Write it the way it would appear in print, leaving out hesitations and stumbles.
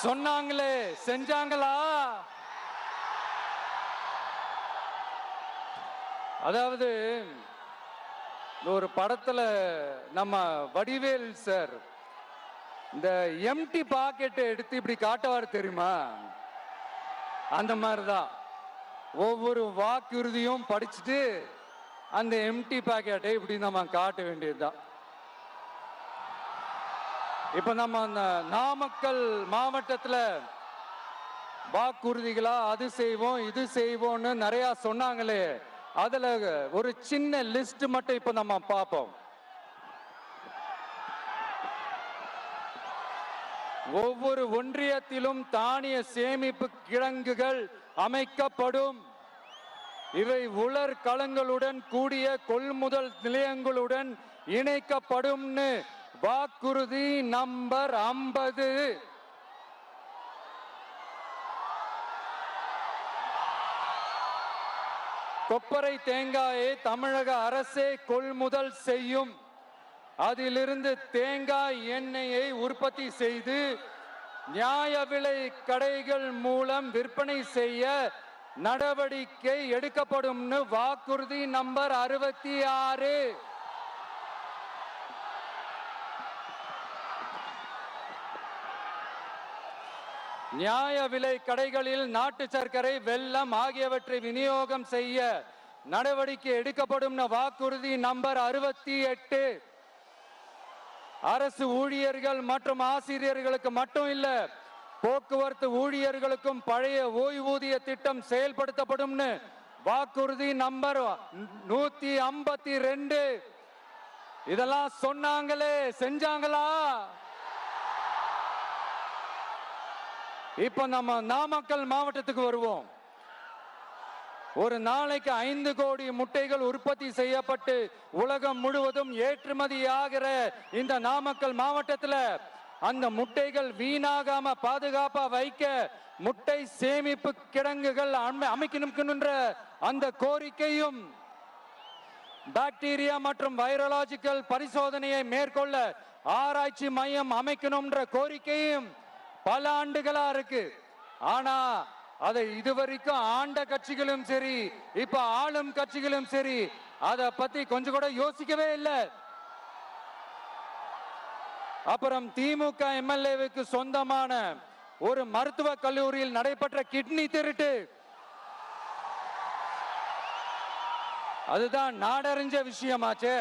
சொன்னாங்களே செஞ்சாங்களா? அதாவது ஒரு படத்துல நம்ம வடிவேல் சார் இந்த எம்டி பாக்கெட்டை எடுத்து இப்படி காட்டுவார் தெரியுமா? அந்த மாதிரிதான் ஒவ்வொரு வாக்குறுதியும் படிச்சுட்டு அந்த எம்டி பாக்கெட்டை இப்படி நம்ம காட்ட வேண்டியதுதான். இப்ப நம்ம அந்த நாமக்கல் மாவட்டத்துல வாக்குறுதிகளா அது செய்வோம் இது செய்வோம்னு நிறைய சொன்னாங்களே, அதுல ஒரு சின்ன லிஸ்ட் மட்டும் இப்ப நம்ம பார்ப்போம். ஒவ்வொரு ஒன்றியத்திலும் தானிய சேமிப்பு கிடங்குகள் அமைக்கப்படும். இவை உலர் களங்களுடன் கூடிய கொள்முதல் நிலையங்களுடன் இணைக்கப்படும். வாக்குறுதி நம்பர் 50. கொப்பரை தேங்காயை தமிழக அரசே கொள்முதல் செய்யும். அதிலிருந்து தேங்காய் எண்ணெயை உற்பத்தி செய்து நியாய விலை கடைகள் மூலம் விற்பனை செய்ய நடவடிக்கை எடுக்கப்படும். வாக்குறுதி நம்பர் 66. நியாய விலை கடைகளில் நாட்டு சர்க்கரை வெல்லம் ஆகியவற்றை விநியோகம் செய்ய நடவடிக்கை எடுக்கப்படும். வாக்குறுதி நம்பர் 68. அரசு ஊழியர்கள் மற்றும் ஆசிரியர்களுக்கு மட்டும் இல்ல, போக்குவரத்து ஊழியர்களுக்கும் பழைய ஓய்வூதிய திட்டம் செயல்படுத்தப்படும். வாக்குறுதி நம்பர் 152. இதெல்லாம் சொன்னாங்களே செஞ்சாங்களா? இப்ப நம்ம நாமக்கல் மாவட்டத்துக்கு வருவோம். ஒரு நாளைக்கு 5 கோடி முட்டைகள் உற்பத்தி செய்யப்பட்டு உலகம் முழுவதும் ஏற்றுமதி ஆகிற இந்த நாமக்கல் மாவட்டத்தில் அந்த முட்டைகள் வீணாகாம பாதுகாப்பா வைக்க முட்டை சேமிப்பு கிடங்குகள் அமைக்கணும்ன்ற அந்த கோரிக்கையும், பாக்டீரியா மற்றும் வைரலாஜிக்கல் பரிசோதனையை மேற்கொள்ள ஆராய்ச்சி மையம் அமைக்கணும்ன்ற கோரிக்கையும் பல ஆண்டுகளா இருக்கு. ஆனா அதை இதுவரைக்கும் ஆண்ட கட்சிகளும் சரி, இப்ப ஆளும் கட்சிகளும் சரி, அதை பத்தி கொஞ்சம் கூட யோசிக்கவே இல்லை. அப்புறம் திமுக எம்எல்ஏவுக்கு சொந்தமான ஒரு மருத்துவ கல்லூரியில் நடைபெற்ற கிட்னி திருட்டு, அதுதான் நாடறிஞ்ச விஷயமாச்சு.